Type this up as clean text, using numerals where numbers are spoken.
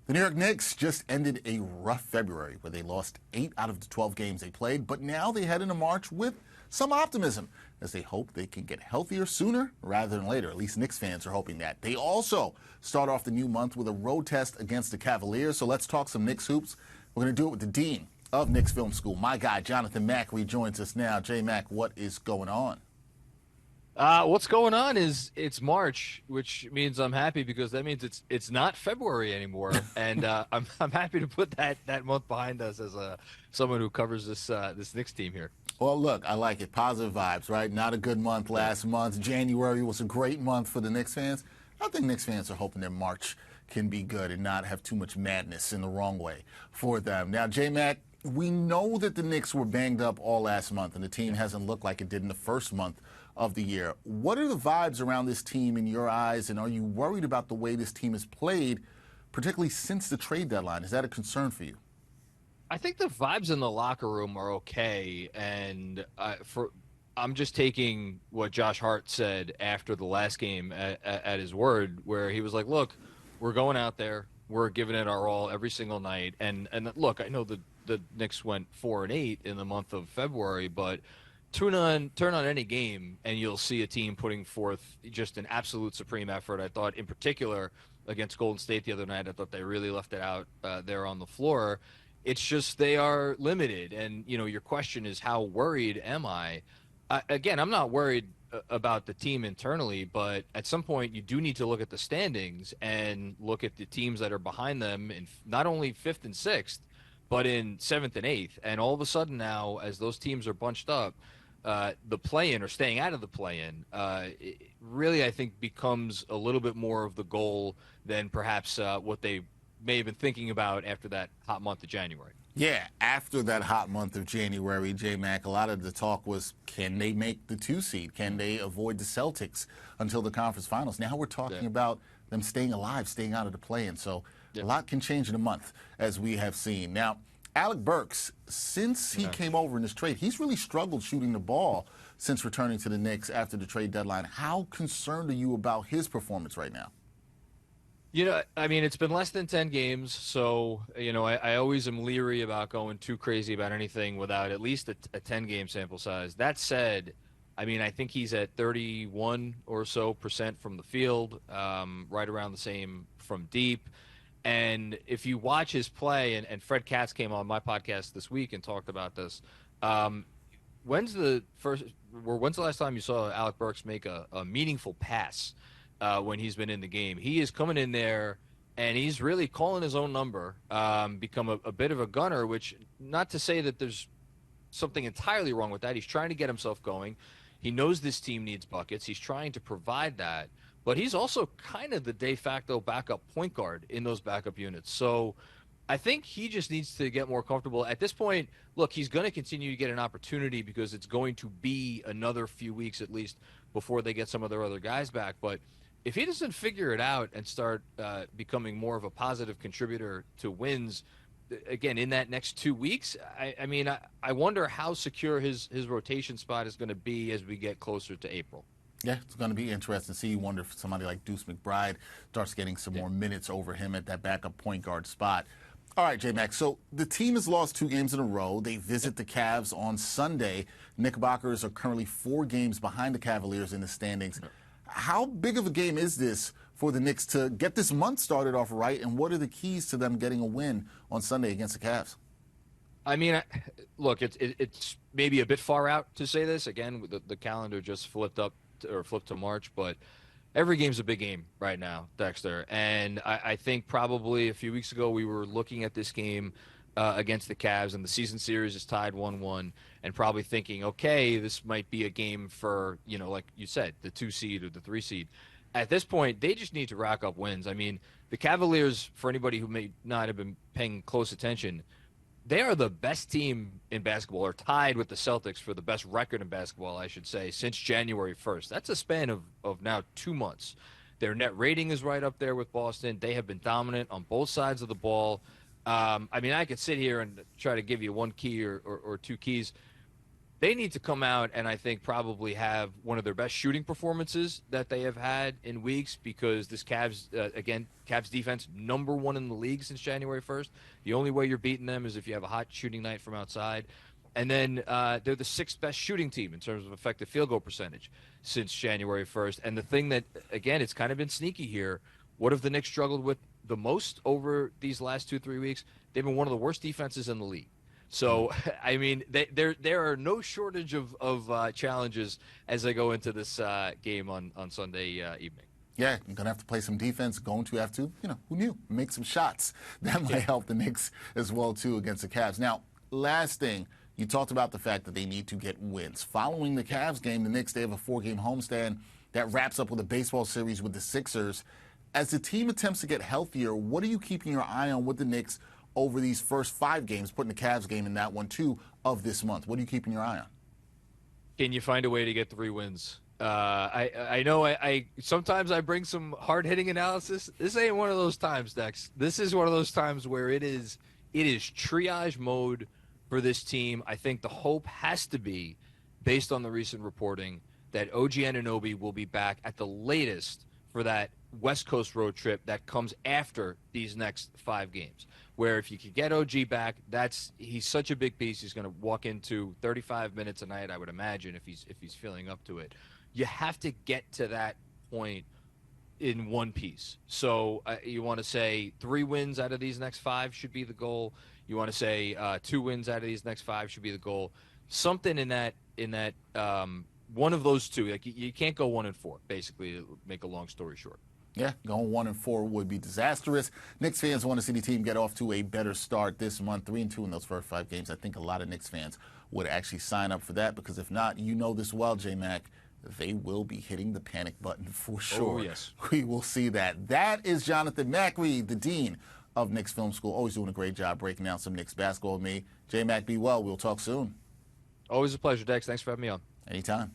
The New York Knicks just ended a rough February where they lost 8 out of the 12 games they played, but now they head into March with some optimism as they hope they can get healthier sooner rather than later. At least Knicks fans are hoping that. They also start off the new month with a road test against the Cavaliers, so let's talk some Knicks hoops. We're going to do it with the dean of Knicks Film School. My guy, Jonathan Macri, joins us now. J-Mac, what is going on? What's going on is it's March, which means I'm happy because that means it's not February anymore, and I'm happy to put that month behind us as someone who covers this Knicks team here. Well, look, I like it. Positive vibes, right? Not a good month last month. January was a great month for the Knicks fans. I think Knicks fans are hoping that March can be good and not have too much madness in the wrong way for them. Now, J-Mac, we know that the Knicks were banged up all last month, and the team hasn't looked like it did in the first month of the year. What are the vibes around this team in your eyes, and are you worried about the way this team has played, particularly since the trade deadline? Is that a concern for you? I think the vibes in the locker room are okay, and I'm just taking what Josh Hart said after the last game at his word, where he was like, "Look, we're going out there, we're giving it our all every single night." And look, I know the Knicks went 4-8 in the month of February, but turn on any game and you'll see a team putting forth just an absolute supreme effort. I thought in particular against Golden State the other night, I thought they really left it out there on the floor. It's just they are limited. And, you know, your question is how worried am I? Again, I'm not worried about the team internally, but at some point you do need to look at the standings and look at the teams that are behind them in not only fifth and sixth, but in seventh and eighth. And all of a sudden now, as those teams are bunched up, the play-in or staying out of the play-in really, I think, becomes a little bit more of the goal than perhaps what they may have been thinking about after that hot month of January. Yeah, after that hot month of January, J-Mac, a lot of the talk was, can they make the 2 seed? Can they avoid the Celtics until the conference finals? Now we're talking about them staying alive, staying out of the play-in. So a lot can change in a month, as we have seen. Now, Alec Burks, since he came over in this trade, he's really struggled shooting the ball since returning to the Knicks after the trade deadline. How concerned are you about his performance right now? You know, I mean, it's been less than 10 games, so, you know, I always am leery about going too crazy about anything without at least a 10-game sample size. That said, I mean, I think he's at 31 or so percent from the field, right around the same from deep. And if you watch his play, and Fred Katz came on my podcast this week and talked about this, when's the last time you saw Alec Burks make a meaningful pass when he's been in the game? He is coming in there and he's really calling his own number, become a bit of a gunner, which not to say that there's something entirely wrong with that. He's trying to get himself going. He knows this team needs buckets. He's trying to provide that. But he's also kind of the de facto backup point guard in those backup units. So I think he just needs to get more comfortable. At this point, look, he's going to continue to get an opportunity because it's going to be another few weeks at least before they get some of their other guys back. But if he doesn't figure it out and start becoming more of a positive contributor to wins, again, in that next 2 weeks, I mean, I wonder how secure his rotation spot is going to be as we get closer to April. Yeah, it's going to be interesting to see. You wonder if somebody like Deuce McBride starts getting some more minutes over him at that backup point guard spot. All right, J-Mac, so the team has lost 2 games in a row. They visit the Cavs on Sunday. Knickerbockers are currently 4 games behind the Cavaliers in the standings. How big of a game is this for the Knicks to get this month started off right, and what are the keys to them getting a win on Sunday against the Cavs? I mean, look, it's maybe a bit far out to say this. Again, the calendar just flipped to March, but every game's a big game right now, Dexter. And I think probably a few weeks ago we were looking at this game against the Cavs, and the season series is tied 1-1, and probably thinking, okay, this might be a game for, you know, like you said, the 2 seed or the 3 seed. At this point, they just need to rack up wins. I mean, the Cavaliers, for anybody who may not have been paying close attention, they are the best team in basketball, or tied with the Celtics for the best record in basketball, I should say, since January 1st. That's a span of now 2 months. Their net rating is right up there with Boston. They have been dominant on both sides of the ball. I mean, I could sit here and try to give you one key or 2 keys. they need to come out and I think probably have one of their best shooting performances that they have had in weeks, because this Cavs defense, #1 in the league since January 1st. The only way you're beating them is if you have a hot shooting night from outside. And then they're the 6th best shooting team in terms of effective field goal percentage since January 1st. And the thing that, again, it's kind of been sneaky here. What have the Knicks struggled with the most over these last 2-3 weeks? They've been one of the worst defenses in the league. So, I mean, there are no shortage of challenges as they go into this game on Sunday evening. Yeah, you're going to have to play some defense. Going to have to, who knew, make some shots. That might help the Knicks as well, too, against the Cavs. Now, last thing, you talked about the fact that they need to get wins. Following the Cavs game, the Knicks, they have a 4-game homestand that wraps up with a baseball series with the Sixers. As the team attempts to get healthier, what are you keeping your eye on with the Knicks over these first 5 games, putting the Cavs game in that one, too, of this month? What are you keeping your eye on? Can you find a way to get 3 wins? I know I sometimes I bring some hard-hitting analysis. This ain't one of those times, Dex. This is one of those times where it is triage mode for this team. I think the hope has to be, based on the recent reporting, that OG Anunoby will be back at the latest for that West Coast road trip that comes after these next 5 games. Where if you could get OG back, he's such a big piece. He's going to walk into 35 minutes a night, I would imagine, if he's feeling up to it. You have to get to that point in one piece. So you want to say 3 wins out of these next 5 should be the goal. You want to say 2 wins out of these next 5 should be the goal. Something in that one of those 2. Like you can't go 1-4, basically, to make a long story short. Yeah, going 1-4 would be disastrous. Knicks fans want to see the team get off to a better start this month, 3-2 in those first 5 games. I think a lot of Knicks fans would actually sign up for that, because if not, you know this well, J-Mac, they will be hitting the panic button for sure. Oh, yes. We will see that. That is Jonathan Macri, the dean of Knicks Film School, always doing a great job breaking down some Knicks basketball with me. J-Mac, be well. We'll talk soon. Always a pleasure, Dex. Thanks for having me on. Anytime.